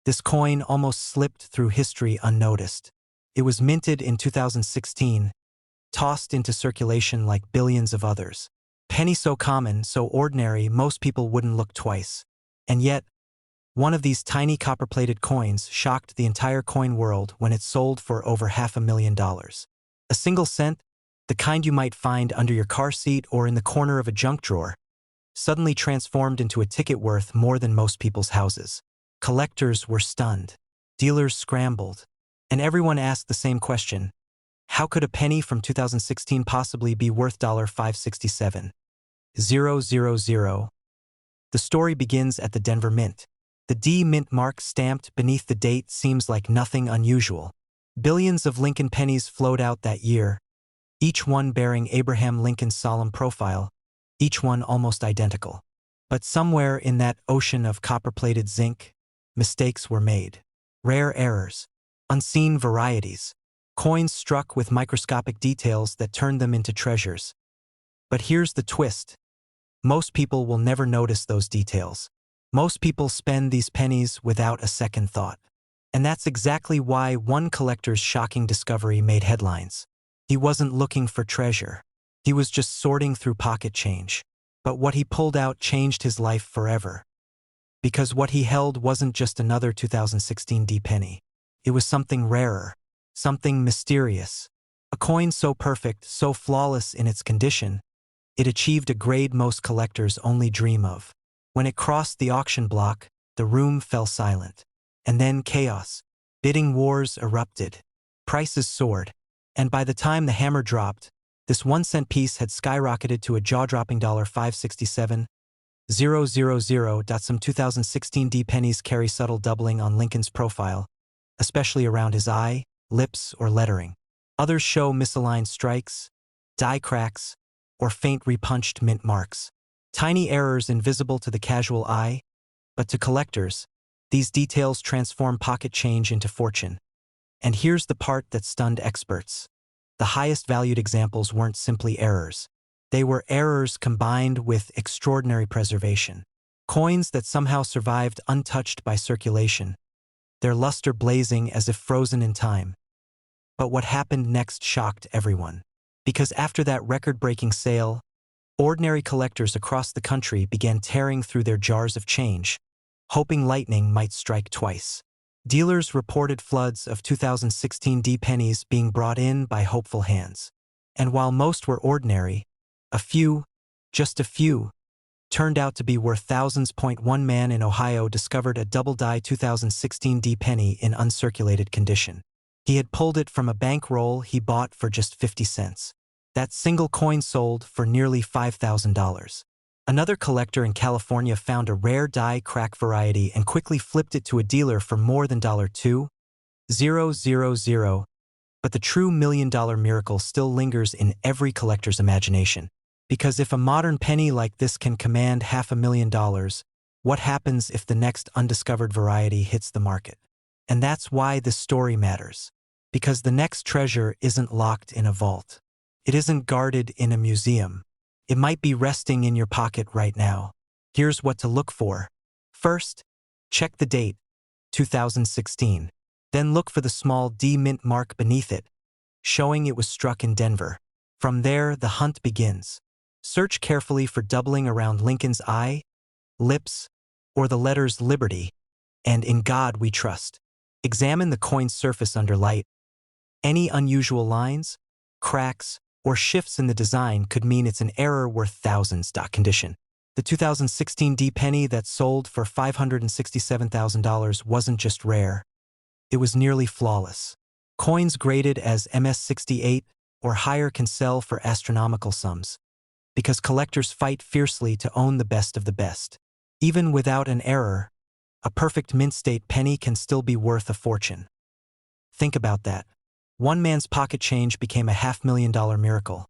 This coin almost slipped through history unnoticed. It was minted in 2016, tossed into circulation like billions of others. Penny so common, so ordinary, most people wouldn't look twice. And yet, one of these tiny copper-plated coins shocked the entire coin world when it sold for over $500,000. A single cent, the kind you might find under your car seat or in the corner of a junk drawer, suddenly transformed into a ticket worth more than most people's houses. Collectors were stunned. Dealers scrambled. And everyone asked the same question. How could a penny from 2016 possibly be worth $567,000? The story begins at the Denver Mint. The D Mint mark stamped beneath the date seems like nothing unusual. Billions of Lincoln pennies flowed out that year, each one bearing Abraham Lincoln's solemn profile, each one almost identical. But somewhere in that ocean of copper-plated zinc, mistakes were made. Rare errors, unseen varieties, coins struck with microscopic details that turned them into treasures. But here's the twist. Most people will never notice those details. Most people spend these pennies without a second thought. And that's exactly why one collector's shocking discovery made headlines. He wasn't looking for treasure. He was just sorting through pocket change. But what he pulled out changed his life forever. Because what he held wasn't just another 2016 D penny. It was something rarer, something mysterious. A coin so perfect, so flawless in its condition, it achieved a grade most collectors only dream of. When it crossed the auction block, the room fell silent. And then chaos. Bidding wars erupted. Prices soared. And by the time the hammer dropped, this 1-cent piece had skyrocketed to a jaw-dropping $567,000. Some 2016 D pennies carry subtle doubling on Lincoln's profile, especially around his eye, lips, or lettering. Others show misaligned strikes, die cracks, or faint repunched mint marks. Tiny errors invisible to the casual eye, but to collectors, these details transform pocket change into fortune. And here's the part that stunned experts. The highest valued examples weren't simply errors. They were errors combined with extraordinary preservation. Coins that somehow survived untouched by circulation, their luster blazing as if frozen in time. But what happened next shocked everyone. Because after that record-breaking sale, ordinary collectors across the country began tearing through their jars of change, hoping lightning might strike twice. Dealers reported floods of 2016 D pennies being brought in by hopeful hands. And while most were ordinary, a few, just a few, turned out to be worth thousands. One man in Ohio discovered a double-die 2016 D penny in uncirculated condition. He had pulled it from a bankroll he bought for just 50 cents. That single coin sold for nearly $5,000. Another collector in California found a rare die crack variety and quickly flipped it to a dealer for more than $2,000. But the true million-dollar miracle still lingers in every collector's imagination. Because if a modern penny like this can command $500,000, what happens if the next undiscovered variety hits the market? And that's why this story matters. Because the next treasure isn't locked in a vault. It isn't guarded in a museum. It might be resting in your pocket right now. Here's what to look for. First, check the date, 2016. Then look for the small D mint mark beneath it, showing it was struck in Denver. From there, the hunt begins. Search carefully for doubling around Lincoln's eye, lips, or the letters Liberty, and In God We Trust. Examine the coin's surface under light. Any unusual lines, cracks, or shifts in the design could mean it's an error worth thousands. Condition. The 2016 D penny that sold for $567,000 wasn't just rare. It was nearly flawless. Coins graded as MS-68 or higher can sell for astronomical sums. Because collectors fight fiercely to own the best of the best. Even without an error, a perfect mint-state penny can still be worth a fortune. Think about that. One man's pocket change became a $500,000 miracle.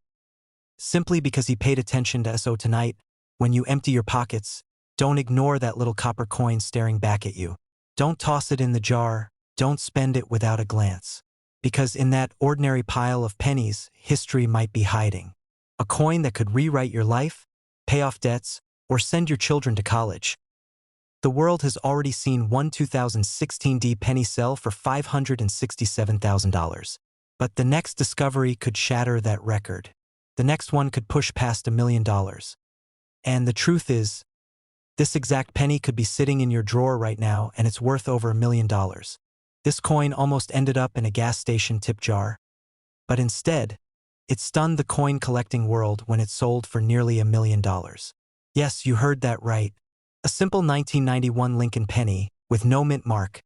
Simply because he paid attention to. So tonight, when you empty your pockets, don't ignore that little copper coin staring back at you. Don't toss it in the jar, don't spend it without a glance. Because in that ordinary pile of pennies, history might be hiding. A coin that could rewrite your life, pay off debts, or send your children to college. The world has already seen one 2016 penny sell for $567,000. But the next discovery could shatter that record. The next one could push past $1 million. And the truth is, this exact penny could be sitting in your drawer right now and it's worth over $1 million. This coin almost ended up in a gas station tip jar. But instead, it stunned the coin collecting world when it sold for nearly $1 million. Yes, you heard that right. A simple 1991 Lincoln penny, with no mint mark,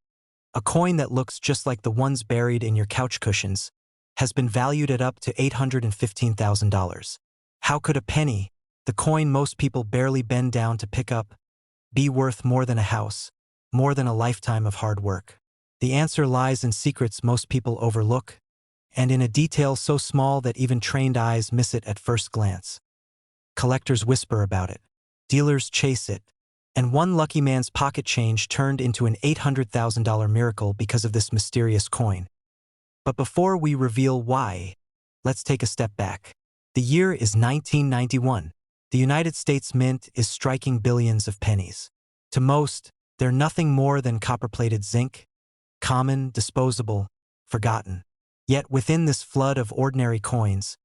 a coin that looks just like the ones buried in your couch cushions, has been valued at up to $815,000. How could a penny, the coin most people barely bend down to pick up, be worth more than a house, more than a lifetime of hard work? The answer lies in secrets most people overlook, and in a detail so small that even trained eyes miss it at first glance. Collectors whisper about it. Dealers chase it. And one lucky man's pocket change turned into an $800,000 miracle because of this mysterious coin. But before we reveal why, let's take a step back. The year is 1991. The United States Mint is striking billions of pennies. To most, they're nothing more than copper-plated zinc, common, disposable, forgotten. Yet within this flood of ordinary coins,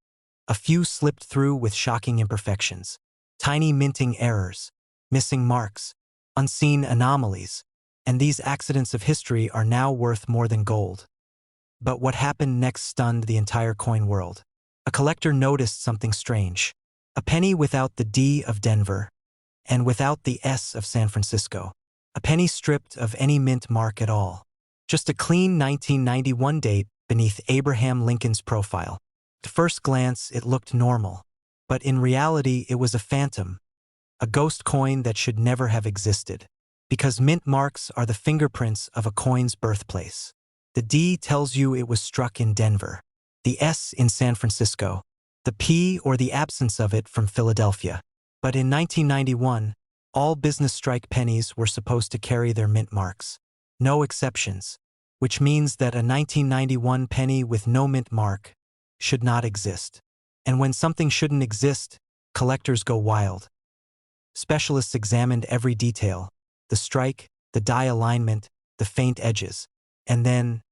a few slipped through with shocking imperfections. Tiny minting errors, missing marks, unseen anomalies, and these accidents of history are now worth more than gold. But what happened next stunned the entire coin world. A collector noticed something strange. A penny without the D of Denver, and without the S of San Francisco. A penny stripped of any mint mark at all. Just a clean 1991 date beneath Abraham Lincoln's profile. At first glance, it looked normal. But in reality, it was a phantom. A ghost coin that should never have existed. Because mint marks are the fingerprints of a coin's birthplace. The D tells you it was struck in Denver. The S in San Francisco. The P or the absence of it from Philadelphia. But in 1991, all business strike pennies were supposed to carry their mint marks. No exceptions. Which means that a 1991 penny with no mint mark should not exist. And when something shouldn't exist, collectors go wild. Specialists examined every detail, the strike, the die alignment, the faint edges. And then,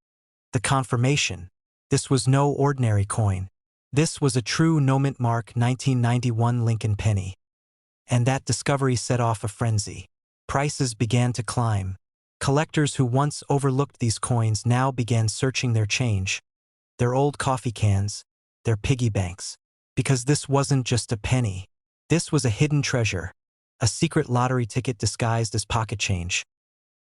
the confirmation. This was no ordinary coin. This was a true no-mint mark 1991 Lincoln penny. And that discovery set off a frenzy. Prices began to climb. Collectors who once overlooked these coins now began searching their change, their old coffee cans, their piggy banks. Because this wasn't just a penny. This was a hidden treasure. A secret lottery ticket disguised as pocket change.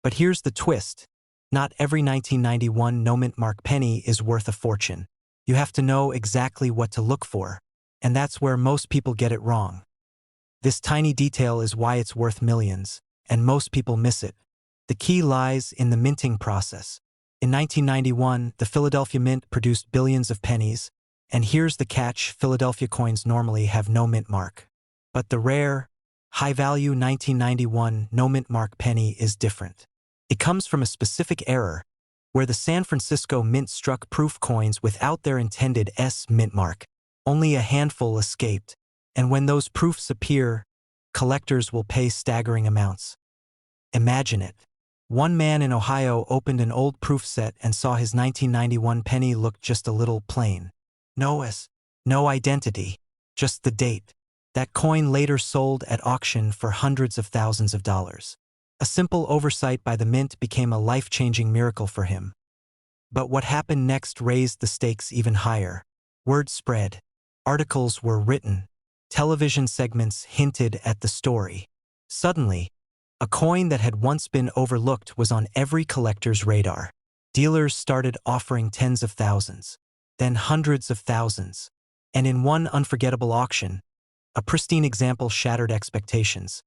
But here's the twist. Not every 1991 no-mint mark penny is worth a fortune. You have to know exactly what to look for. And that's where most people get it wrong. This tiny detail is why it's worth millions, and most people miss it. The key lies in the minting process. In 1991, the Philadelphia Mint produced billions of pennies, and here's the catch: Philadelphia coins normally have no mint mark. But the rare, high-value 1991 no-mint mark penny is different. It comes from a specific error, where the San Francisco Mint struck proof coins without their intended S mint mark. Only a handful escaped, and when those proofs appear, collectors will pay staggering amounts. Imagine it. One man in Ohio opened an old proof set and saw his 1991 penny look just a little plain. No S, no identity, just the date. That coin later sold at auction for hundreds of thousands of dollars. A simple oversight by the Mint became a life-changing miracle for him. But what happened next raised the stakes even higher. Word spread. Articles were written. Television segments hinted at the story. Suddenly, a coin that had once been overlooked was on every collector's radar. Dealers started offering tens of thousands, then hundreds of thousands. And in one unforgettable auction, a pristine example shattered expectations,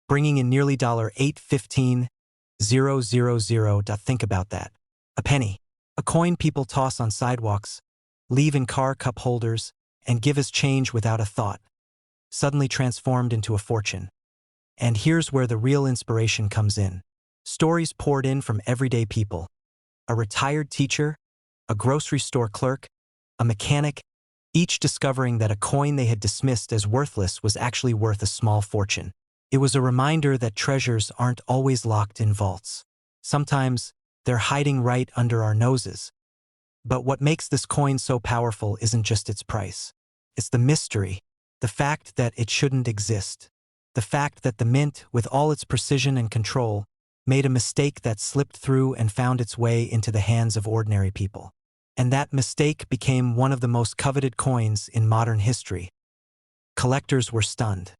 bringing in nearly $815,000. Think about that. A penny. A coin people toss on sidewalks, leave in car cup holders, and give as change without a thought. Suddenly transformed into a fortune. And here's where the real inspiration comes in. Stories poured in from everyday people. A retired teacher, a grocery store clerk, a mechanic, each discovering that a coin they had dismissed as worthless was actually worth a small fortune. It was a reminder that treasures aren't always locked in vaults. Sometimes, they're hiding right under our noses. But what makes this coin so powerful isn't just its price. It's the mystery, the fact that it shouldn't exist. The fact that the mint, with all its precision and control, made a mistake that slipped through and found its way into the hands of ordinary people. And that mistake became one of the most coveted coins in modern history. Collectors were stunned.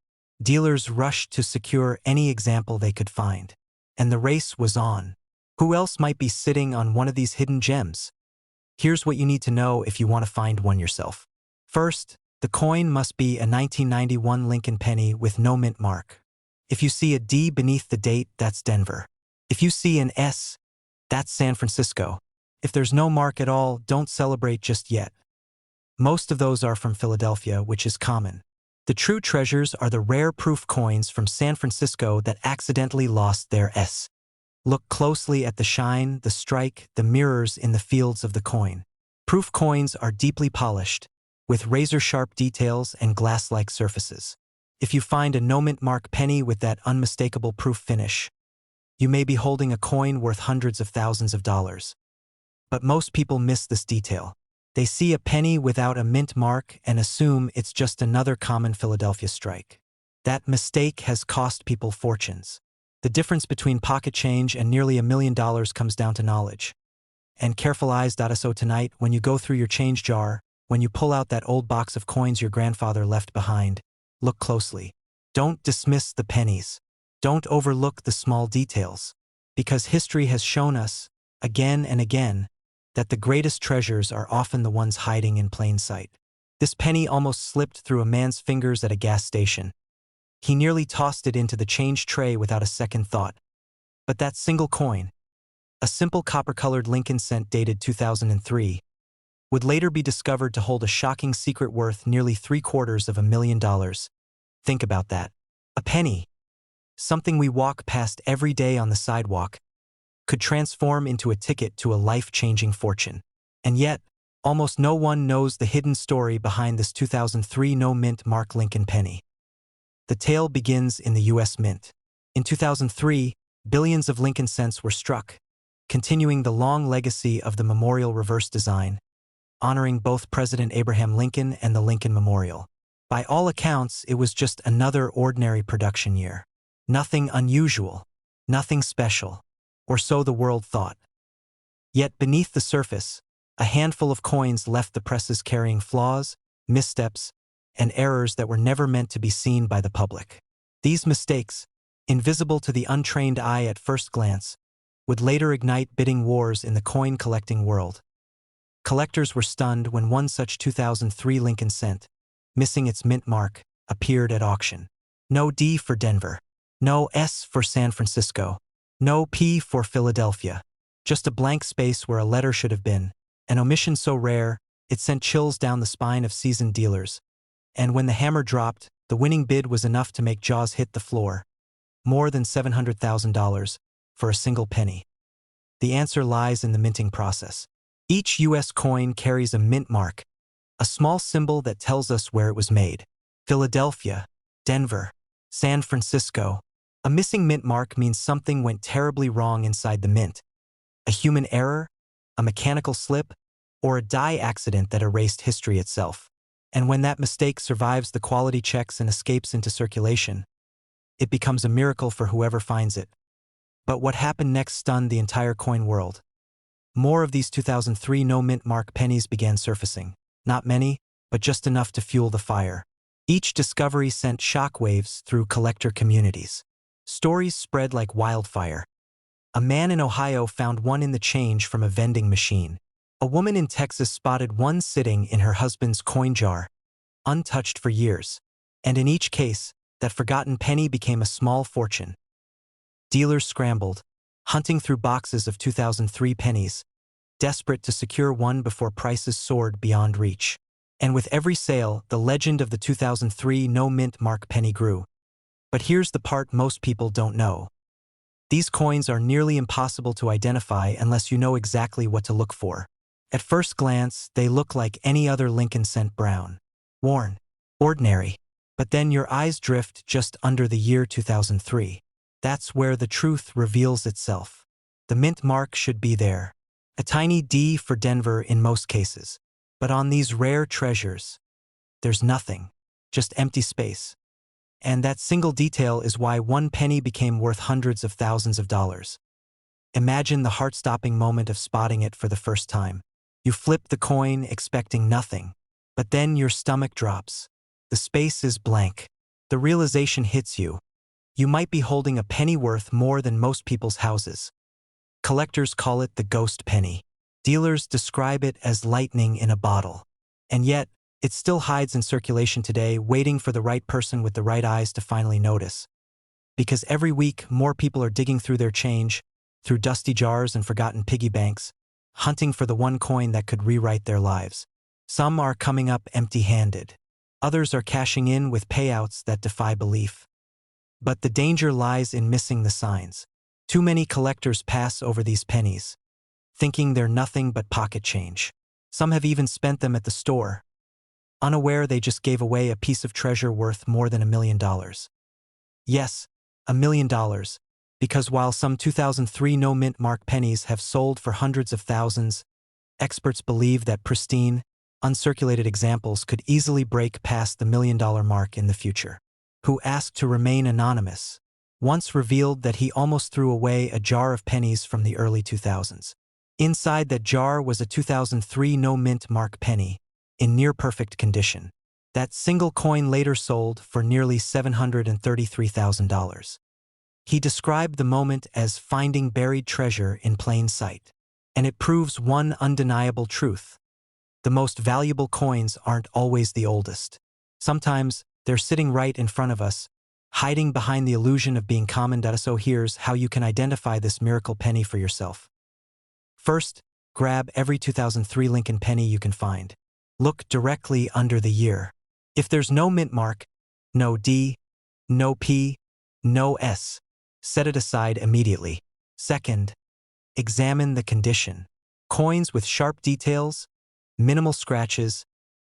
Dealers rushed to secure any example they could find. And the race was on. Who else might be sitting on one of these hidden gems? Here's what you need to know if you want to find one yourself. First, the coin must be a 1991 Lincoln penny with no mint mark. If you see a D beneath the date, that's Denver. If you see an S, that's San Francisco. If there's no mark at all, don't celebrate just yet. Most of those are from Philadelphia, which is common. The true treasures are the rare proof coins from San Francisco that accidentally lost their S. Look closely at the shine, the strike, the mirrors in the fields of the coin. Proof coins are deeply polished, with razor-sharp details and glass-like surfaces. If you find a no-mint mark penny with that unmistakable proof finish, you may be holding a coin worth hundreds of thousands of dollars. But most people miss this detail. They see a penny without a mint mark and assume it's just another common Philadelphia strike. That mistake has cost people fortunes. The difference between pocket change and nearly $1 million comes down to knowledge. And careful eyes. So tonight, when you go through your change jar, when you pull out that old box of coins your grandfather left behind, look closely. Don't dismiss the pennies. Don't overlook the small details. Because history has shown us, again and again, that the greatest treasures are often the ones hiding in plain sight. This penny almost slipped through a man's fingers at a gas station. He nearly tossed it into the change tray without a second thought. But that single coin, a simple copper-colored Lincoln cent dated 2003, would later be discovered to hold a shocking secret worth nearly $750,000. Think about that. A penny, something we walk past every day on the sidewalk, could transform into a ticket to a life-changing fortune. And yet, almost no one knows the hidden story behind this 2003 no-mint mark Lincoln penny. The tale begins in the U.S. Mint. In 2003, billions of Lincoln cents were struck, continuing the long legacy of the memorial reverse design, honoring both President Abraham Lincoln and the Lincoln Memorial. By all accounts, it was just another ordinary production year. Nothing unusual, nothing special, or so the world thought. Yet beneath the surface, a handful of coins left the presses carrying flaws, missteps, and errors that were never meant to be seen by the public. These mistakes, invisible to the untrained eye at first glance, would later ignite bidding wars in the coin-collecting world. Collectors were stunned when one such 2003 Lincoln cent, missing its mint mark, appeared at auction. No D for Denver. No S for San Francisco. No P for Philadelphia. Just a blank space where a letter should have been, an omission so rare, it sent chills down the spine of seasoned dealers. And when the hammer dropped, the winning bid was enough to make jaws hit the floor. More than $700,000 for a single penny. The answer lies in the minting process. Each U.S. coin carries a mint mark, a small symbol that tells us where it was made. Philadelphia, Denver, San Francisco. A missing mint mark means something went terribly wrong inside the mint. A human error, a mechanical slip, or a die accident that erased history itself. And when that mistake survives the quality checks and escapes into circulation, it becomes a miracle for whoever finds it. But what happened next stunned the entire coin world. More of these 2003 no-mint mark pennies began surfacing. Not many, but just enough to fuel the fire. Each discovery sent shockwaves through collector communities. Stories spread like wildfire. A man in Ohio found one in the change from a vending machine. A woman in Texas spotted one sitting in her husband's coin jar, untouched for years. And in each case, that forgotten penny became a small fortune. Dealers scrambled, hunting through boxes of 2003 pennies, desperate to secure one before prices soared beyond reach. And with every sale, the legend of the 2003 no-mint mark penny grew. But here's the part most people don't know. These coins are nearly impossible to identify unless you know exactly what to look for. At first glance, they look like any other Lincoln cent brown. Worn. Ordinary. But then your eyes drift just under the year 2003. That's where the truth reveals itself. The mint mark should be there. A tiny D for Denver in most cases. But on these rare treasures, there's nothing, just empty space. And that single detail is why one penny became worth hundreds of thousands of dollars. Imagine the heart-stopping moment of spotting it for the first time. You flip the coin expecting nothing, but then your stomach drops. The space is blank. The realization hits you. You might be holding a penny worth more than most people's houses. Collectors call it the ghost penny. Dealers describe it as lightning in a bottle. And yet, it still hides in circulation today, waiting for the right person with the right eyes to finally notice. Because every week, more people are digging through their change, through dusty jars and forgotten piggy banks, hunting for the one coin that could rewrite their lives. Some are coming up empty-handed. Others are cashing in with payouts that defy belief. But the danger lies in missing the signs. Too many collectors pass over these pennies, thinking they're nothing but pocket change. Some have even spent them at the store, unaware they just gave away a piece of treasure worth more than $1 million. Yes, $1 million, because while some 2003 no-mint mark pennies have sold for hundreds of thousands, experts believe that pristine, uncirculated examples could easily break past the $1 million mark in the future. Who asked to remain anonymous, once revealed that he almost threw away a jar of pennies from the early 2000s. Inside that jar was a 2003 no-mint mark penny, in near-perfect condition. That single coin later sold for nearly $733,000. He described the moment as finding buried treasure in plain sight. And it proves one undeniable truth. The most valuable coins aren't always the oldest. Sometimes, they're sitting right in front of us, hiding behind the illusion of being common. So here's how you can identify this miracle penny for yourself. First, grab every 2003 Lincoln penny you can find. Look directly under the year. If there's no mint mark, no D, no P, no S, set it aside immediately. Second, examine the condition. Coins with sharp details, minimal scratches,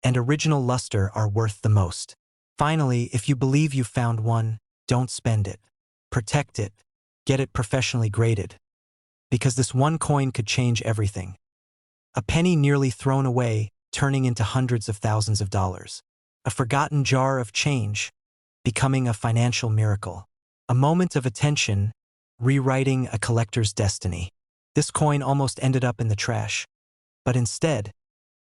and original luster are worth the most. Finally, if you believe you've found one, don't spend it. Protect it. Get it professionally graded. Because this one coin could change everything. A penny nearly thrown away, turning into hundreds of thousands of dollars. A forgotten jar of change, becoming a financial miracle. A moment of attention, rewriting a collector's destiny. This coin almost ended up in the trash. But instead,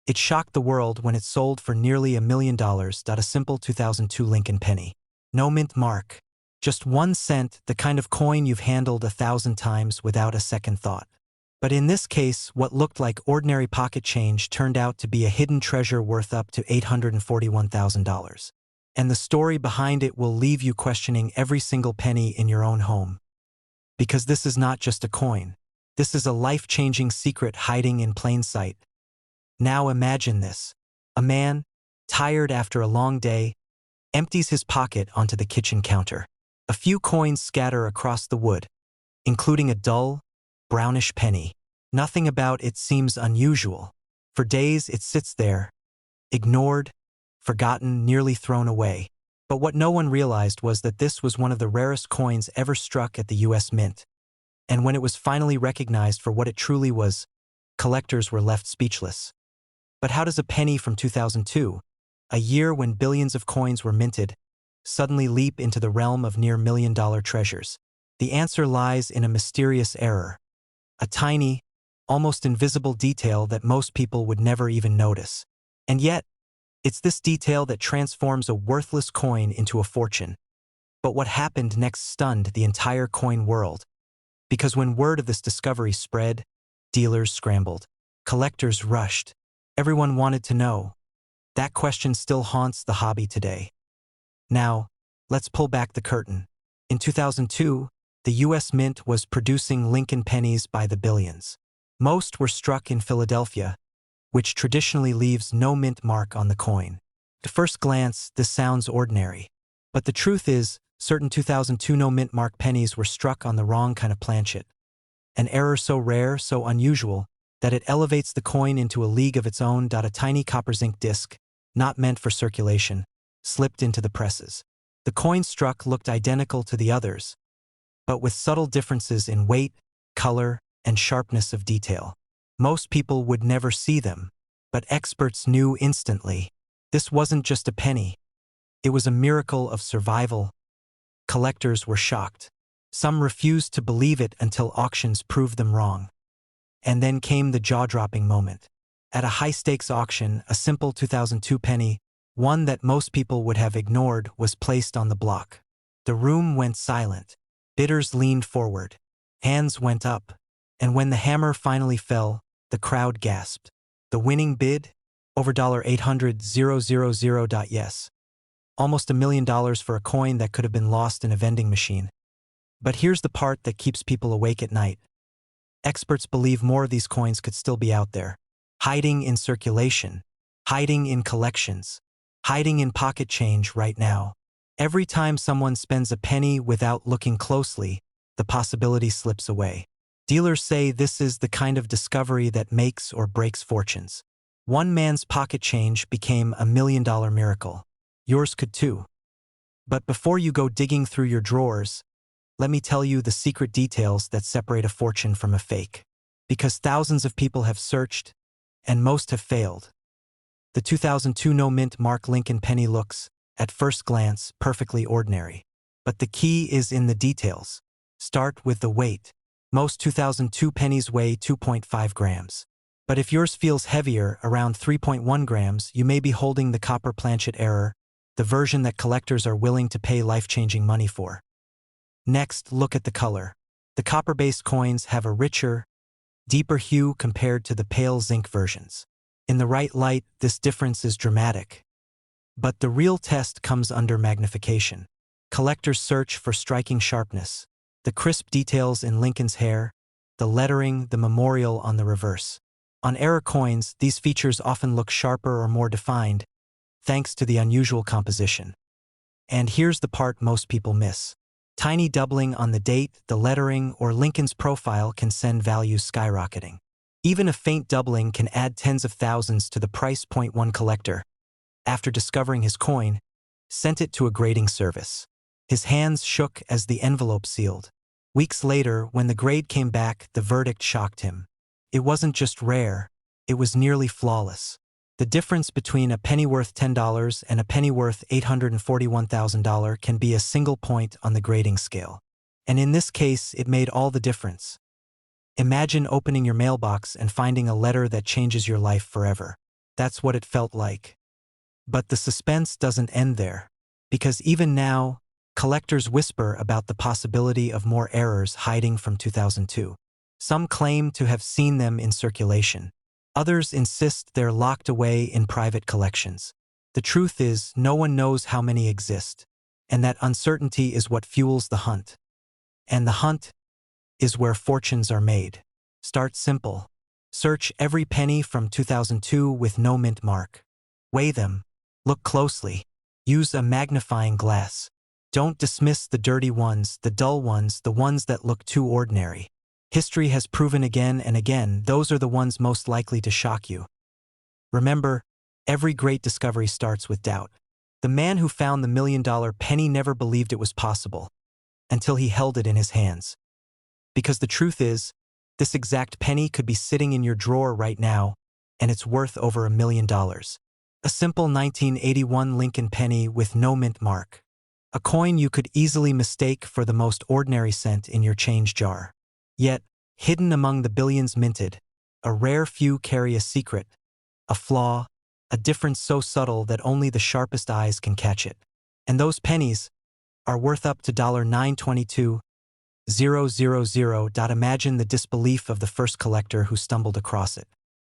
it shocked the world when it sold for nearly $1 million. A simple 2002 Lincoln penny. No mint mark. Just 1 cent, the kind of coin you've handled 1,000 times without a second thought. But in this case, what looked like ordinary pocket change turned out to be a hidden treasure worth up to $841,000. And the story behind it will leave you questioning every single penny in your own home. Because this is not just a coin. This is a life-changing secret hiding in plain sight. Now imagine this. A man, tired after a long day, empties his pocket onto the kitchen counter. A few coins scatter across the wood, including a dull, brownish penny. Nothing about it seems unusual. For days it sits there, ignored, forgotten, nearly thrown away. But what no one realized was that this was one of the rarest coins ever struck at the U.S. Mint. And when it was finally recognized for what it truly was, collectors were left speechless. But how does a penny from 2002, a year when billions of coins were minted, suddenly leap into the realm of near $1 million treasures? The answer lies in a mysterious error. A tiny, almost invisible detail that most people would never even notice. And yet, it's this detail that transforms a worthless coin into a fortune. But what happened next stunned the entire coin world. Because when word of this discovery spread, dealers scrambled. Collectors rushed. Everyone wanted to know. That question still haunts the hobby today. Now, let's pull back the curtain. In 2002, the U.S. Mint was producing Lincoln pennies by the billions. Most were struck in Philadelphia, which traditionally leaves no mint mark on the coin. At first glance, this sounds ordinary. But the truth is, certain 2002 no mint mark pennies were struck on the wrong kind of planchet. An error so rare, so unusual, that it elevates the coin into a league of its own. A tiny copper zinc disc, not meant for circulation, slipped into the presses. The coins struck looked identical to the others, but with subtle differences in weight, color, and sharpness of detail. Most people would never see them, but experts knew instantly. This wasn't just a penny. It was a miracle of survival. Collectors were shocked. Some refused to believe it until auctions proved them wrong. And then came the jaw-dropping moment. At a high-stakes auction, a simple 2002 penny, one that most people would have ignored, was placed on the block. The room went silent. Bidders leaned forward. Hands went up. And when the hammer finally fell, the crowd gasped. The winning bid? Over $800,000. Yes. Almost $1 million for a coin that could have been lost in a vending machine. But here's the part that keeps people awake at night. Experts believe more of these coins could still be out there, hiding in circulation, hiding in collections, hiding in pocket change right now. Every time someone spends a penny without looking closely, the possibility slips away. Dealers say this is the kind of discovery that makes or breaks fortunes. One man's pocket change became a $1 million miracle. Yours could too. But before you go digging through your drawers, let me tell you the secret details that separate a fortune from a fake. Because thousands of people have searched, and most have failed. The 2002 no-mint Mark Lincoln penny looks, at first glance, perfectly ordinary. But the key is in the details. Start with the weight. Most 2002 pennies weigh 2.5 grams. But if yours feels heavier, around 3.1 grams, you may be holding the copper planchet error, the version that collectors are willing to pay life-changing money for. Next, look at the color. The copper-based coins have a richer, deeper hue compared to the pale zinc versions. In the right light, this difference is dramatic. But the real test comes under magnification. Collectors search for striking sharpness, the crisp details in Lincoln's hair, the lettering, the memorial on the reverse. On error coins, these features often look sharper or more defined, thanks to the unusual composition. And here's the part most people miss. Tiny doubling on the date, the lettering, or Lincoln's profile can send values skyrocketing. Even a faint doubling can add tens of thousands to the price. One collector, after discovering his coin, sent it to a grading service. His hands shook as the envelope sealed. Weeks later, when the grade came back, the verdict shocked him. It wasn't just rare, it was nearly flawless. The difference between a penny worth $10 and a penny worth $841,000 can be a single point on the grading scale. And in this case, it made all the difference. Imagine opening your mailbox and finding a letter that changes your life forever. That's what it felt like. But the suspense doesn't end there. Because even now, collectors whisper about the possibility of more errors hiding from 2002. Some claim to have seen them in circulation. Others insist they're locked away in private collections. The truth is, no one knows how many exist, and that uncertainty is what fuels the hunt. And the hunt is where fortunes are made. Start simple. Search every penny from 2002 with no mint mark. Weigh them. Look closely. Use a magnifying glass. Don't dismiss the dirty ones, the dull ones, the ones that look too ordinary. History has proven again and again, those are the ones most likely to shock you. Remember, every great discovery starts with doubt. The man who found the $1 million penny never believed it was possible, until he held it in his hands. Because the truth is, this exact penny could be sitting in your drawer right now, and it's worth over $1 million. A simple 1981 Lincoln penny with no mint mark. A coin you could easily mistake for the most ordinary cent in your change jar. Yet, hidden among the billions minted, a rare few carry a secret, a flaw, a difference so subtle that only the sharpest eyes can catch it. And those pennies are worth up to $922,000. Imagine the disbelief of the first collector who stumbled across it.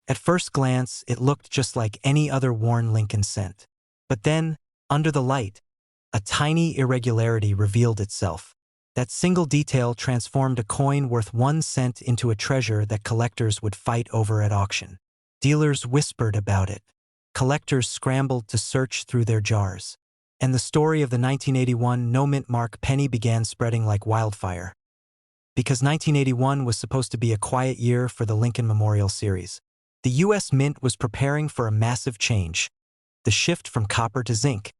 At first glance, it looked just like any other worn Lincoln cent. But then, under the light, a tiny irregularity revealed itself. That single detail transformed a coin worth 1 cent into a treasure that collectors would fight over at auction. Dealers whispered about it. Collectors scrambled to search through their jars. And the story of the 1981 no-mint mark penny began spreading like wildfire. Because 1981 was supposed to be a quiet year for the Lincoln Memorial Series. The U.S. Mint was preparing for a massive change, the shift from copper to zinc.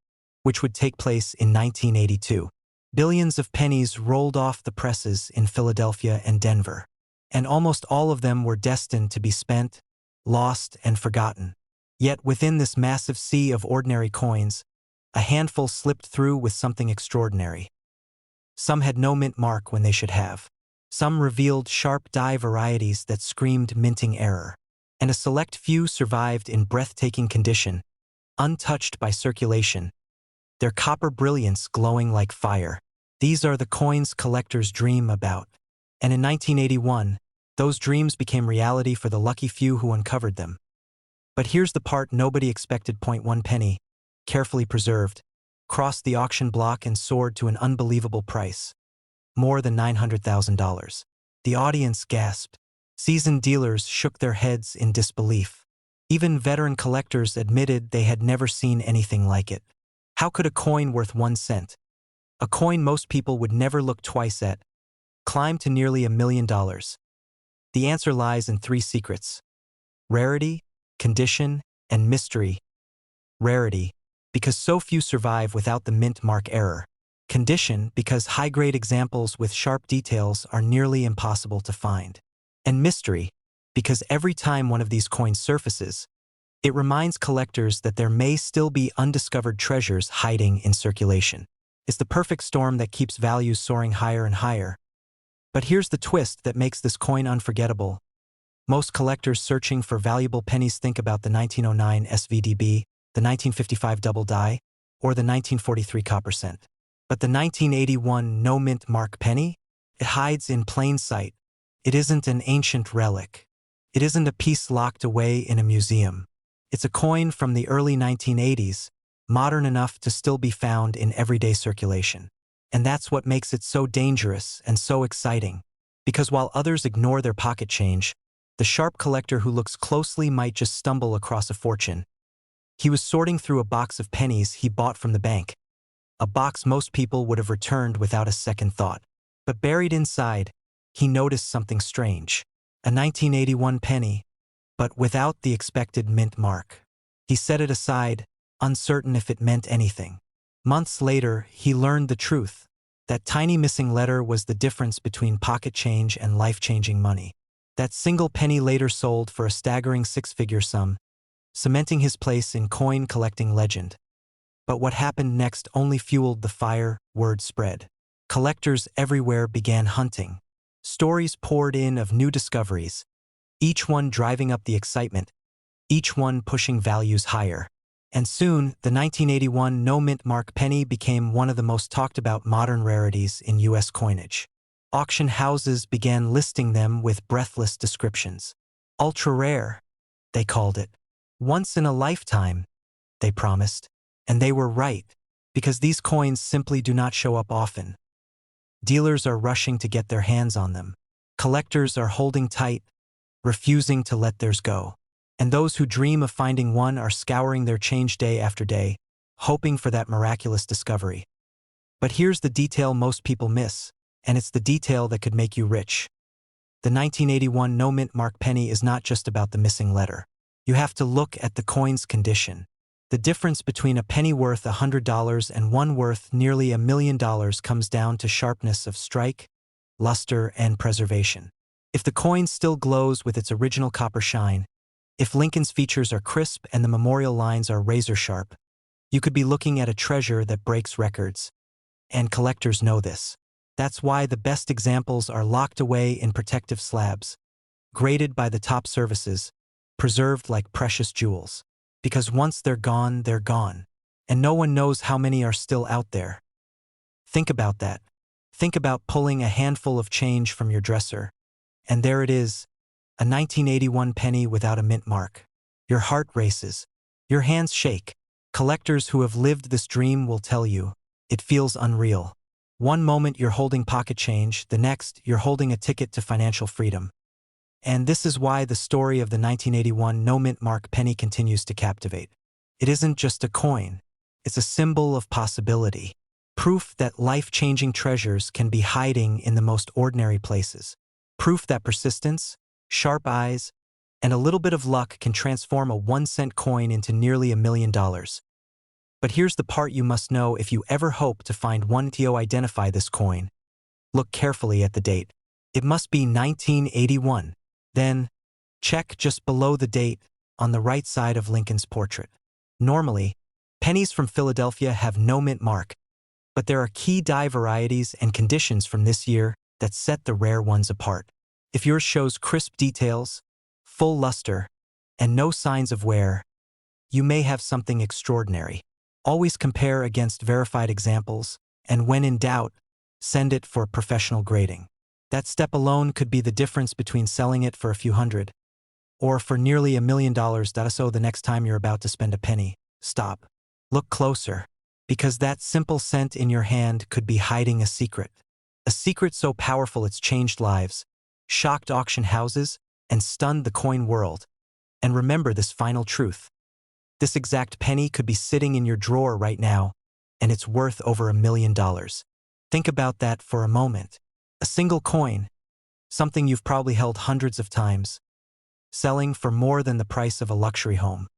which would take place in 1982. Billions of pennies rolled off the presses in Philadelphia and Denver, and almost all of them were destined to be spent, lost, and forgotten. Yet within this massive sea of ordinary coins, a handful slipped through with something extraordinary. Some had no mint mark when they should have. Some revealed sharp die varieties that screamed minting error. And a select few survived in breathtaking condition, untouched by circulation, their copper brilliance glowing like fire. These are the coins collectors dream about. And in 1981, those dreams became reality for the lucky few who uncovered them. But here's the part nobody expected. 1 penny, carefully preserved, crossed the auction block and soared to an unbelievable price. More than $900,000. The audience gasped. Seasoned dealers shook their heads in disbelief. Even veteran collectors admitted they had never seen anything like it. How could a coin worth 1 cent, a coin most people would never look twice at, climb to nearly $1 million? The answer lies in 3 secrets: rarity, condition, and mystery. Rarity, because so few survive without the mint mark error. Condition, because high-grade examples with sharp details are nearly impossible to find. And mystery, because every time one of these coins surfaces, it reminds collectors that there may still be undiscovered treasures hiding in circulation. It's the perfect storm that keeps values soaring higher and higher. But here's the twist that makes this coin unforgettable. Most collectors searching for valuable pennies think about the 1909 SVDB, the 1955 double die, or the 1943 copper cent. But the 1981 no mint mark penny? It hides in plain sight. It isn't an ancient relic. It isn't a piece locked away in a museum. It's a coin from the early 1980s, modern enough to still be found in everyday circulation. And that's what makes it so dangerous and so exciting. Because while others ignore their pocket change, the sharp collector who looks closely might just stumble across a fortune. He was sorting through a box of pennies he bought from the bank, a box most people would have returned without a second thought. But buried inside, he noticed something strange. A 1981 penny, but without the expected mint mark. He set it aside, uncertain if it meant anything. Months later, he learned the truth. That tiny missing letter was the difference between pocket change and life-changing money. That single penny later sold for a staggering 6-figure sum, cementing his place in coin-collecting legend. But what happened next only fueled the fire. Word spread. Collectors everywhere began hunting. Stories poured in of new discoveries, each one driving up the excitement, each one pushing values higher. And soon, the 1981 no mint mark penny became one of the most talked about modern rarities in U.S. coinage. Auction houses began listing them with breathless descriptions. Ultra rare, they called it. Once in a lifetime, they promised. And they were right, because these coins simply do not show up often. Dealers are rushing to get their hands on them. Collectors are holding tight, refusing to let theirs go. And those who dream of finding one are scouring their change day after day, hoping for that miraculous discovery. But here's the detail most people miss, and it's the detail that could make you rich. The 1981 no mint mark penny is not just about the missing letter. You have to look at the coin's condition. The difference between a penny worth $100 and one worth nearly $1 million comes down to sharpness of strike, luster, and preservation. If the coin still glows with its original copper shine, if Lincoln's features are crisp and the memorial lines are razor sharp, you could be looking at a treasure that breaks records. And collectors know this. That's why the best examples are locked away in protective slabs, graded by the top services, preserved like precious jewels. Because once they're gone, and no one knows how many are still out there. Think about that. Think about pulling a handful of change from your dresser, and there it is, a 1981 penny without a mint mark. Your heart races. Your hands shake. Collectors who have lived this dream will tell you, it feels unreal. One moment you're holding pocket change, the next you're holding a ticket to financial freedom. And this is why the story of the 1981 no mint mark penny continues to captivate. It isn't just a coin. It's a symbol of possibility. Proof that life-changing treasures can be hiding in the most ordinary places. Proof that persistence, sharp eyes, and a little bit of luck can transform a 1-cent coin into nearly $1 million. But here's the part you must know if you ever hope to find one to identify this coin. Look carefully at the date. It must be 1981. Then, check just below the date, on the right side of Lincoln's portrait. Normally, pennies from Philadelphia have no mint mark, but there are key die varieties and conditions from this year that set the rare ones apart. If yours shows crisp details, full luster, and no signs of wear, you may have something extraordinary. Always compare against verified examples, and when in doubt, send it for professional grading. That step alone could be the difference between selling it for a few hundred, or for nearly $1 million. So the next time you're about to spend a penny, stop. Look closer, because that simple cent in your hand could be hiding a secret. A secret so powerful it's changed lives, shocked auction houses, and stunned the coin world. And remember this final truth. This exact penny could be sitting in your drawer right now, and it's worth over $1 million. Think about that for a moment. A single coin, something you've probably held hundreds of times, selling for more than the price of a luxury home.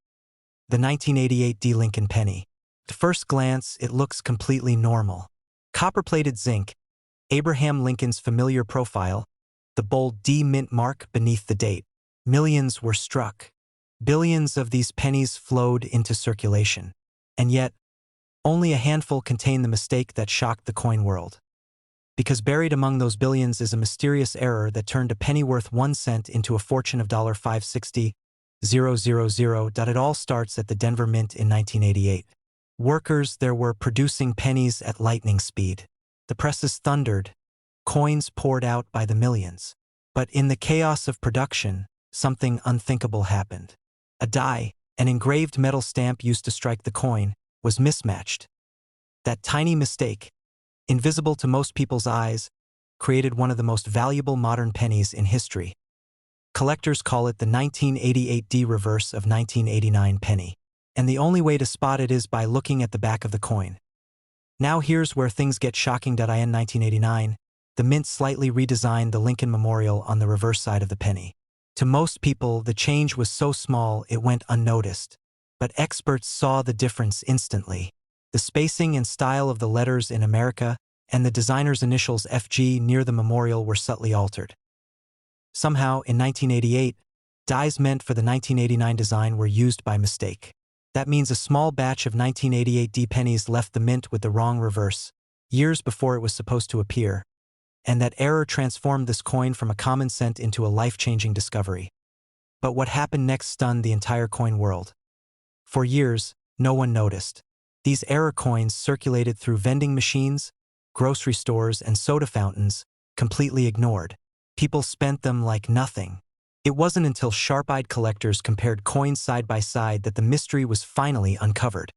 The 1988 D Lincoln penny. At first glance, it looks completely normal. Copper-plated zinc, Abraham Lincoln's familiar profile, the bold D mint mark beneath the date. Millions were struck. Billions of these pennies flowed into circulation. And yet, only a handful contain the mistake that shocked the coin world. Because buried among those billions is a mysterious error that turned a penny worth 1 cent into a fortune of $560,000. It all starts at the Denver Mint in 1988. Workers there were producing pennies at lightning speed. The presses thundered, coins poured out by the millions. But in the chaos of production, something unthinkable happened. A die, an engraved metal stamp used to strike the coin, was mismatched. That tiny mistake, invisible to most people's eyes, created one of the most valuable modern pennies in history. Collectors call it the 1988 D reverse of 1989 penny. And the only way to spot it is by looking at the back of the coin. Now here's where things get shocking. In 1989, the Mint slightly redesigned the Lincoln Memorial on the reverse side of the penny. To most people, the change was so small it went unnoticed. But experts saw the difference instantly. The spacing and style of the letters in America and the designer's initials FG near the memorial were subtly altered. Somehow, in 1988, dies meant for the 1989 design were used by mistake. That means a small batch of 1988 D pennies left the Mint with the wrong reverse, years before it was supposed to appear. And that error transformed this coin from a common cent into a life-changing discovery. But what happened next stunned the entire coin world. For years, no one noticed. These error coins circulated through vending machines, grocery stores, and soda fountains, completely ignored. People spent them like nothing. It wasn't until sharp-eyed collectors compared coins side by side that the mystery was finally uncovered.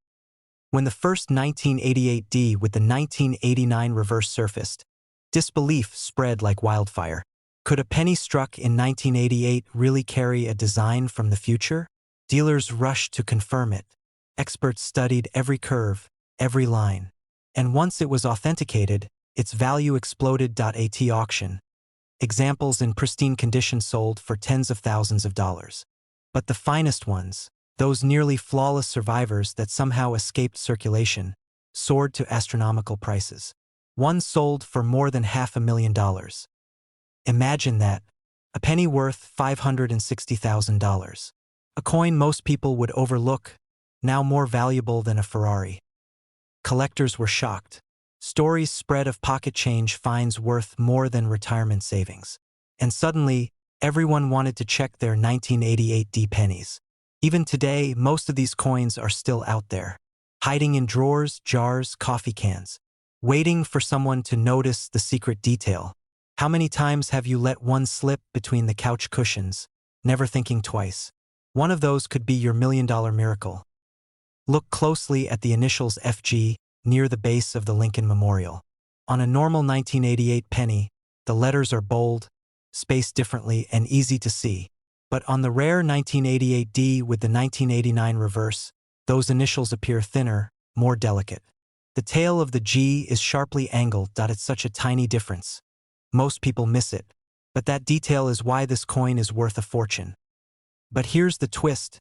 When the first 1988 D with the 1989 reverse surfaced, disbelief spread like wildfire. Could a penny struck in 1988 really carry a design from the future? Dealers rushed to confirm it. Experts studied every curve, every line. And once it was authenticated, its value exploded. At auction, examples in pristine condition sold for tens of thousands of dollars. But the finest ones, those nearly flawless survivors that somehow escaped circulation, soared to astronomical prices. One sold for more than $500,000. Imagine that, a penny worth $560,000. A coin most people would overlook, now more valuable than a Ferrari. Collectors were shocked. Stories spread of pocket change finds worth more than retirement savings. And suddenly, everyone wanted to check their 1988 D pennies. Even today, most of these coins are still out there, hiding in drawers, jars, coffee cans, waiting for someone to notice the secret detail. How many times have you let one slip between the couch cushions, never thinking twice? One of those could be your $1 million miracle. Look closely at the initials FG near the base of the Lincoln Memorial. On a normal 1988 penny, the letters are bold, spaced differently, and easy to see. But on the rare 1988 D with the 1989 reverse, those initials appear thinner, more delicate. The tail of the G is sharply angled. It's such a tiny difference. Most people miss it, but that detail is why this coin is worth a fortune. But here's the twist.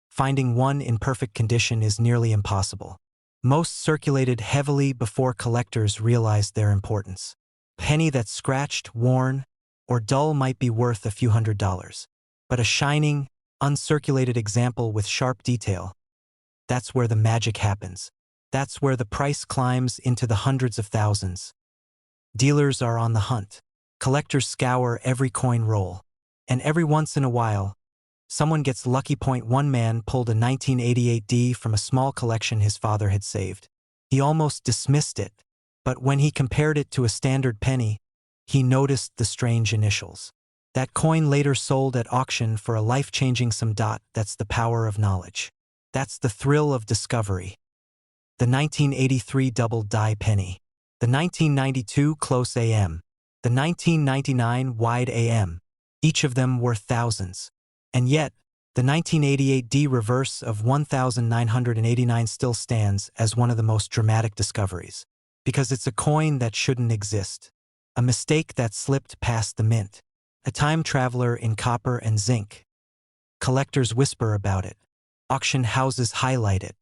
Finding one in perfect condition is nearly impossible. Most circulated heavily before collectors realized their importance. A penny that's scratched, worn, or dull might be worth a few $100s. But a shining, uncirculated example with sharp detail, that's where the magic happens. That's where the price climbs into the hundreds of thousands. Dealers are on the hunt. Collectors scour every coin roll. And every once in a while, someone gets lucky. One man pulled a 1988D from a small collection his father had saved. He almost dismissed it, but when he compared it to a standard penny, he noticed the strange initials. That coin later sold at auction for a life-changing sum. That's the power of knowledge. That's the thrill of discovery. The 1983 double die penny. The 1992 close AM. The 1999 wide AM. Each of them worth thousands. And yet, the 1988D reverse of 1989 still stands as one of the most dramatic discoveries. Because it's a coin that shouldn't exist. A mistake that slipped past the mint. A time traveler in copper and zinc. Collectors whisper about it. Auction houses highlight it.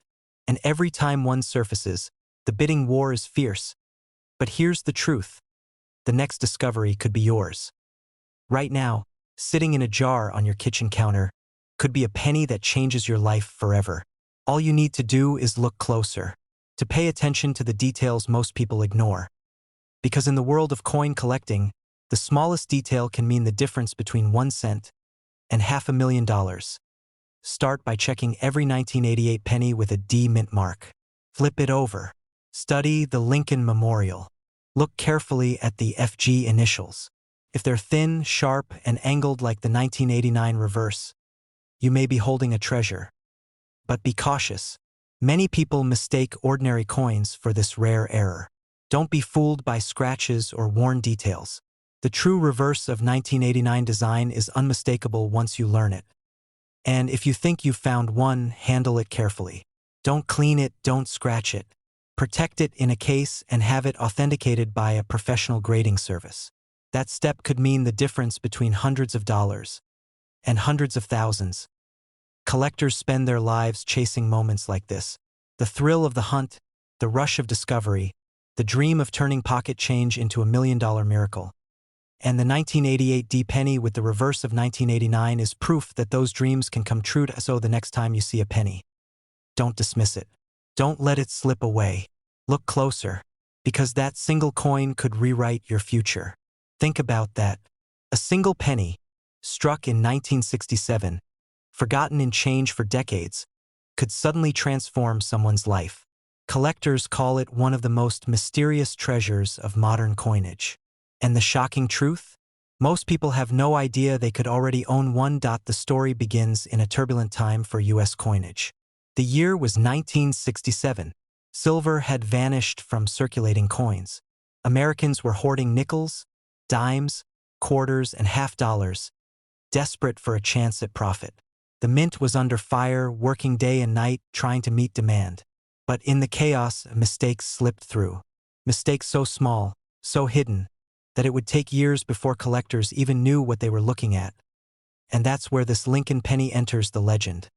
And every time one surfaces, the bidding war is fierce. But here's the truth. The next discovery could be yours. Right now, sitting in a jar on your kitchen counter, could be a penny that changes your life forever. All you need to do is look closer, to pay attention to the details most people ignore. Because in the world of coin collecting, the smallest detail can mean the difference between 1 cent and $500,000. Start by checking every 1988 penny with a D mint mark. Flip it over. Study the Lincoln Memorial. Look carefully at the FG initials. If they're thin, sharp, and angled like the 1989 reverse, you may be holding a treasure. But be cautious. Many people mistake ordinary coins for this rare error. Don't be fooled by scratches or worn details. The true reverse of 1989 design is unmistakable once you learn it. And if you think you've found one, handle it carefully. Don't clean it, don't scratch it. Protect it in a case and have it authenticated by a professional grading service. That step could mean the difference between hundreds of dollars and hundreds of thousands. Collectors spend their lives chasing moments like this. The thrill of the hunt, the rush of discovery, the dream of turning pocket change into $1 million miracle. And the 1988D penny with the reverse of 1989 is proof that those dreams can come true. So the next time you see a penny, don't dismiss it. Don't let it slip away. Look closer, because that single coin could rewrite your future. Think about that. A single penny, struck in 1967, forgotten in change for decades, could suddenly transform someone's life. Collectors call it one of the most mysterious treasures of modern coinage. And the shocking truth? Most people have no idea they could already own one. The story begins in a turbulent time for U.S. coinage. The year was 1967. Silver had vanished from circulating coins. Americans were hoarding nickels, dimes, quarters, and half-dollars, desperate for a chance at profit. The mint was under fire, working day and night, trying to meet demand. But in the chaos, mistakes slipped through. Mistakes so small, so hidden, that it would take years before collectors even knew what they were looking at. And that's where this Lincoln penny enters the legend.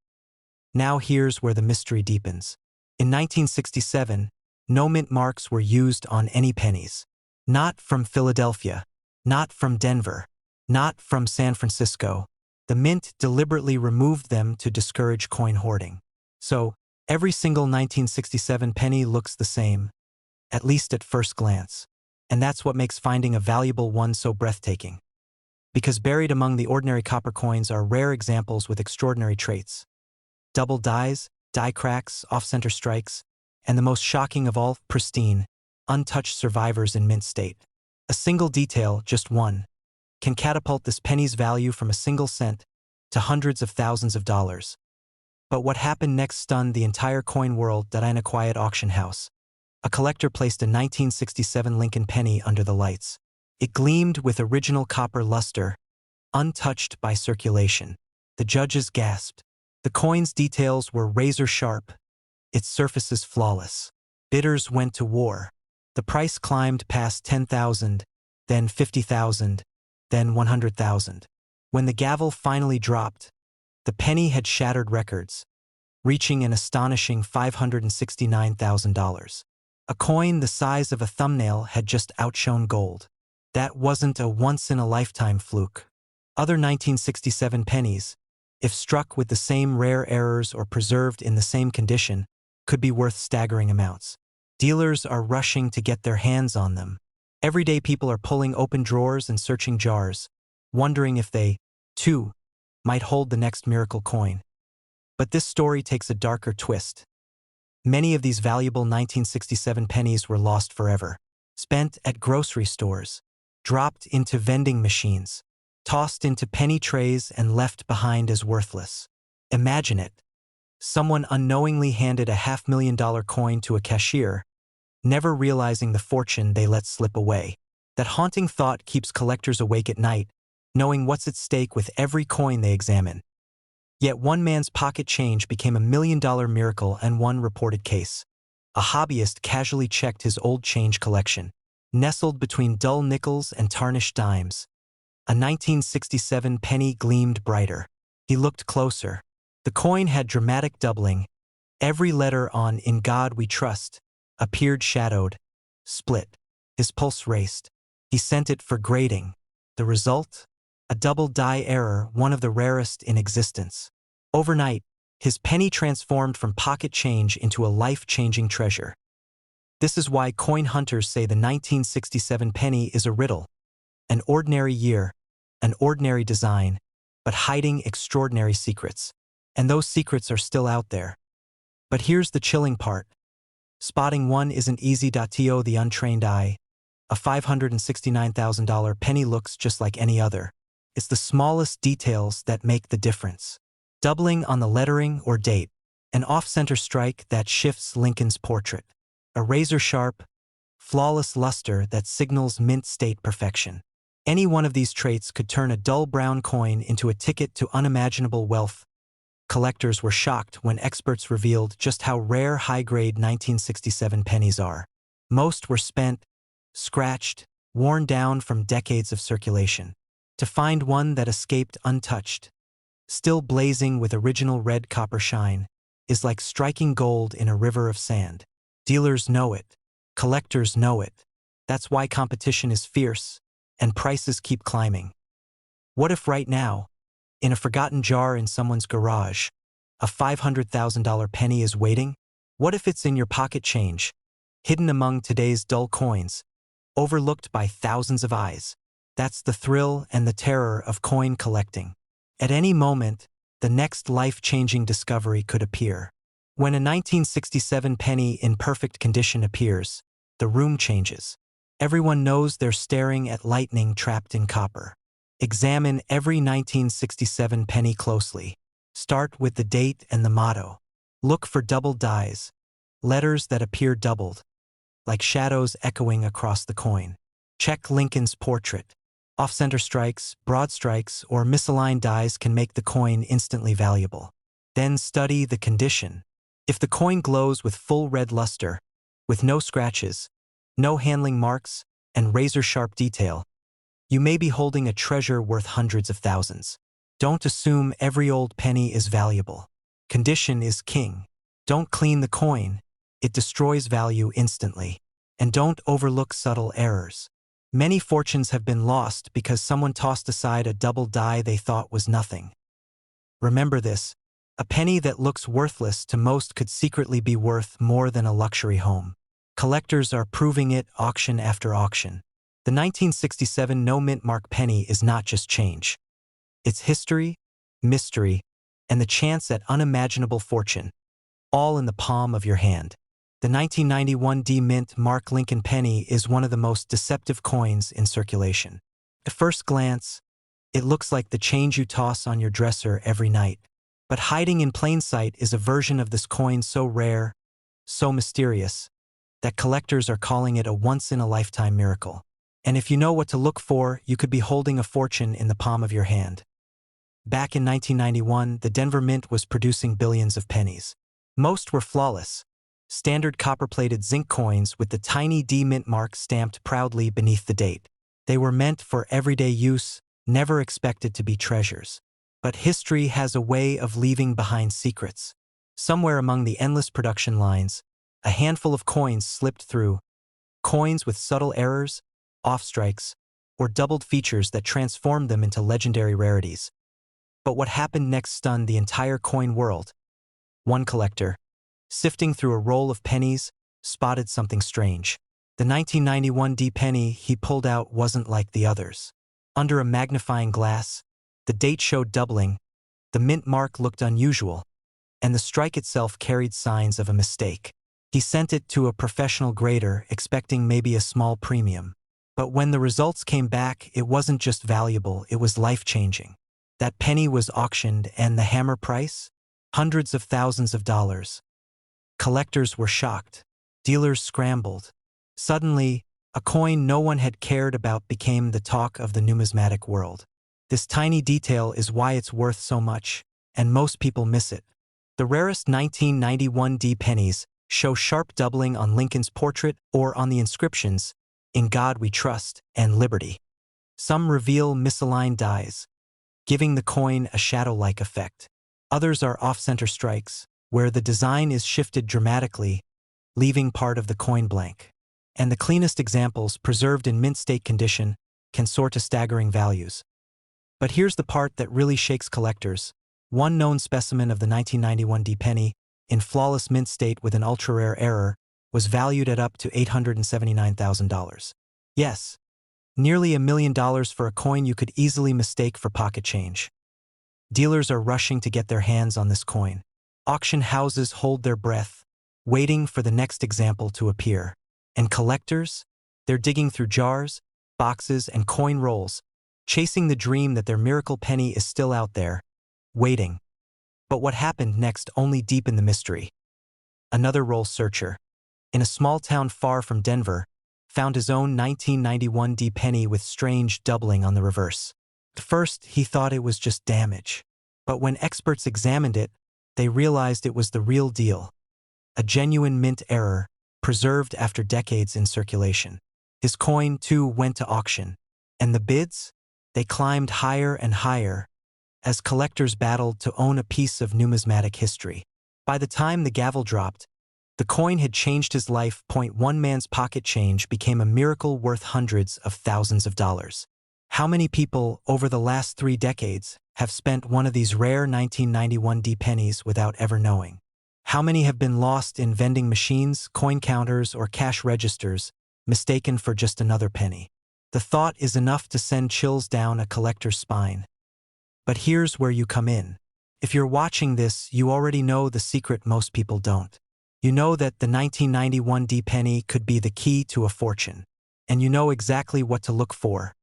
Now here's where the mystery deepens. In 1967, no mint marks were used on any pennies. Not from Philadelphia, not from Denver, not from San Francisco. The mint deliberately removed them to discourage coin hoarding. So, every single 1967 penny looks the same, at least at first glance. And that's what makes finding a valuable one so breathtaking. Because buried among the ordinary copper coins are rare examples with extraordinary traits. Double dies, die cracks, off-center strikes, and the most shocking of all, pristine, untouched survivors in mint state. A single detail, just one, can catapult this penny's value from a single cent to hundreds of thousands of dollars. But what happened next stunned the entire coin world. In a quiet auction house, a collector placed a 1967 Lincoln penny under the lights. It gleamed with original copper luster, untouched by circulation. The judges gasped. The coin's details were razor-sharp, its surfaces flawless. Bidders went to war. The price climbed past $10,000, then $50,000, then $100,000. When the gavel finally dropped, the penny had shattered records. reaching an astonishing $569,000. A coin the size of a thumbnail had just outshone gold. That wasn't a once-in-a-lifetime fluke. Other 1967 pennies, if struck with the same rare errors or preserved in the same condition, could be worth staggering amounts. Dealers are rushing to get their hands on them. Everyday people are pulling open drawers and searching jars, wondering if they, too, might hold the next miracle coin. But this story takes a darker twist. Many of these valuable 1967 pennies were lost forever, spent at grocery stores, dropped into vending machines, tossed into penny trays and left behind as worthless. Imagine it. Someone unknowingly handed a $500,000 coin to a cashier, never realizing the fortune they let slip away. That haunting thought keeps collectors awake at night, knowing what's at stake with every coin they examine. Yet one man's pocket change became $1 million miracle in one reported case. A hobbyist casually checked his old change collection. Nestled between dull nickels and tarnished dimes, a 1967 penny gleamed brighter. He looked closer. The coin had dramatic doubling. Every letter on "In God We Trust" appeared shadowed, split. His pulse raced. He sent it for grading. The result? A double die error, one of the rarest in existence. Overnight, his penny transformed from pocket change into a life-changing treasure. This is why coin hunters say the 1967 penny is a riddle. An ordinary year, an ordinary design, but hiding extraordinary secrets. And those secrets are still out there. But here's the chilling part. Spotting one isn't easy. To the untrained eye, a $569,000 penny looks just like any other. It's the smallest details that make the difference. Doubling on the lettering or date, an off-center strike that shifts Lincoln's portrait, a razor-sharp, flawless luster that signals mint-state perfection. Any one of these traits could turn a dull brown coin into a ticket to unimaginable wealth. Collectors were shocked when experts revealed just how rare high-grade 1967 pennies are. Most were spent, scratched, worn down from decades of circulation. To find one that escaped untouched, still blazing with original red copper shine, is like striking gold in a river of sand. Dealers know it. Collectors know it. That's why competition is fierce, and prices keep climbing. What if right now, in a forgotten jar in someone's garage, a $500,000 penny is waiting? What if it's in your pocket change, hidden among today's dull coins, overlooked by thousands of eyes? That's the thrill and the terror of coin collecting. At any moment, the next life-changing discovery could appear. When a 1967 penny in perfect condition appears, the room changes. Everyone knows they're staring at lightning trapped in copper. Examine every 1967 penny closely. Start with the date and the motto. Look for double dies, letters that appear doubled, like shadows echoing across the coin. Check Lincoln's portrait. Off-center strikes, broad strikes, or misaligned dies can make the coin instantly valuable. Then study the condition. If the coin glows with full red luster, with no scratches, no handling marks, and razor-sharp detail, you may be holding a treasure worth hundreds of thousands. Don't assume every old penny is valuable. Condition is king. Don't clean the coin. It destroys value instantly. And don't overlook subtle errors. Many fortunes have been lost because someone tossed aside a double die they thought was nothing. Remember this, a penny that looks worthless to most could secretly be worth more than a luxury home. Collectors are proving it auction after auction. The 1967 no-mint mark penny is not just change. It's history, mystery, and the chance at unimaginable fortune, all in the palm of your hand. The 1991 D-Mint Mark Lincoln penny is one of the most deceptive coins in circulation. At first glance, it looks like the change you toss on your dresser every night. But hiding in plain sight is a version of this coin so rare, so mysterious, that collectors are calling it a once-in-a-lifetime miracle. And if you know what to look for, you could be holding a fortune in the palm of your hand. Back in 1991, the Denver Mint was producing billions of pennies. Most were flawless, standard copper-plated zinc coins with the tiny D-Mint mark stamped proudly beneath the date. They were meant for everyday use, never expected to be treasures. But history has a way of leaving behind secrets. Somewhere among the endless production lines, a handful of coins slipped through, coins with subtle errors, off-strikes, or doubled features that transformed them into legendary rarities. But what happened next stunned the entire coin world. One collector, sifting through a roll of pennies, spotted something strange. The 1991 D penny he pulled out wasn't like the others. Under a magnifying glass, the date showed doubling, the mint mark looked unusual, and the strike itself carried signs of a mistake. He sent it to a professional grader, expecting maybe a small premium. But when the results came back, it wasn't just valuable, it was life-changing. That penny was auctioned, and the hammer price? Hundreds of thousands of dollars. Collectors were shocked. Dealers scrambled. Suddenly, a coin no one had cared about became the talk of the numismatic world. This tiny detail is why it's worth so much, and most people miss it. The rarest 1991 D pennies show sharp doubling on Lincoln's portrait or on the inscriptions, "In God We Trust" and "Liberty." Some reveal misaligned dies, giving the coin a shadow-like effect. Others are off-center strikes, where the design is shifted dramatically, leaving part of the coin blank. And the cleanest examples, preserved in mint state condition, can soar to staggering values. But here's the part that really shakes collectors. One known specimen of the 1991 D penny, in flawless mint state with an ultra-rare error, was valued at up to $879,000. Yes, nearly $1 million for a coin you could easily mistake for pocket change. Dealers are rushing to get their hands on this coin. Auction houses hold their breath, waiting for the next example to appear. And collectors? They're digging through jars, boxes, and coin rolls, chasing the dream that their miracle penny is still out there, waiting. But what happened next only deepened the mystery. Another roll searcher, in a small town far from Denver, found his own 1991 D penny with strange doubling on the reverse. At first, he thought it was just damage. But when experts examined it, they realized it was the real deal. A genuine mint error, preserved after decades in circulation. His coin, too, went to auction. And the bids? They climbed higher and higher, as collectors battled to own a piece of numismatic history. By the time the gavel dropped, the coin had changed his life. One man's pocket change became a miracle worth hundreds of thousands of dollars. How many people, over the last 3 decades, have spent one of these rare 1991 D pennies without ever knowing? How many have been lost in vending machines, coin counters, or cash registers, mistaken for just another penny? The thought is enough to send chills down a collector's spine. But here's where you come in. If you're watching this, you already know the secret most people don't. You know that the 1991 D penny could be the key to a fortune. And you know exactly what to look for.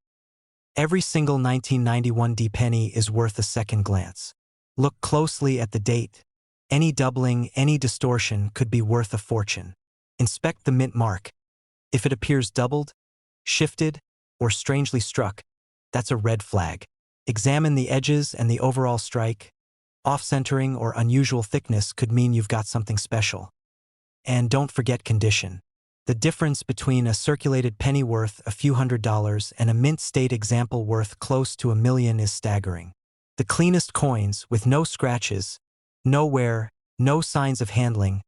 Every single 1991 D penny is worth a second glance. Look closely at the date. Any doubling, any distortion could be worth a fortune. Inspect the mint mark. If it appears doubled, shifted, or strangely struck, that's a red flag. Examine the edges and the overall strike. Off-centering or unusual thickness could mean you've got something special. And don't forget condition. The difference between a circulated penny worth a few $100s and a mint state example worth close to $1 million is staggering. The cleanest coins, with no scratches, no wear, no signs of handling,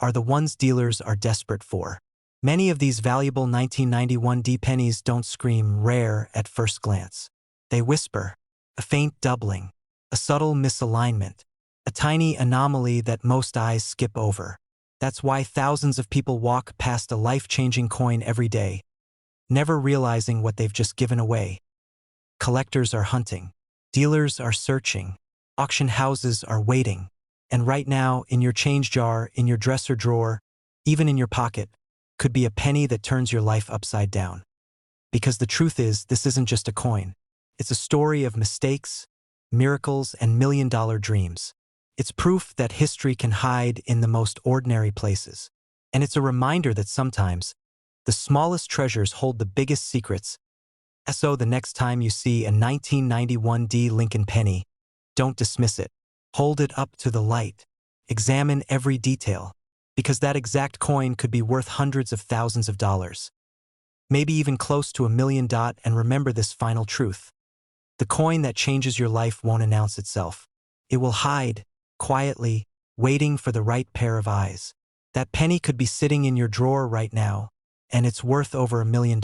are the ones dealers are desperate for. Many of these valuable 1991 D pennies don't scream rare at first glance. They whisper, a faint doubling, a subtle misalignment, a tiny anomaly that most eyes skip over. That's why thousands of people walk past a life-changing coin every day, never realizing what they've just given away. Collectors are hunting. Dealers are searching. Auction houses are waiting. And right now, in your change jar, in your dresser drawer, even in your pocket, could be a penny that turns your life upside down. Because the truth is, this isn't just a coin. It's a story of mistakes, miracles, and million-dollar dreams. It's proof that history can hide in the most ordinary places. And it's a reminder that sometimes, the smallest treasures hold the biggest secrets. So the next time you see a 1991 D Lincoln penny, don't dismiss it. Hold it up to the light. Examine every detail, because that exact coin could be worth hundreds of thousands of dollars. Maybe even close to $1 million. And remember this final truth. The coin that changes your life won't announce itself. It will hide, quietly, waiting for the right pair of eyes. That penny could be sitting in your drawer right now, and it's worth over $1 million.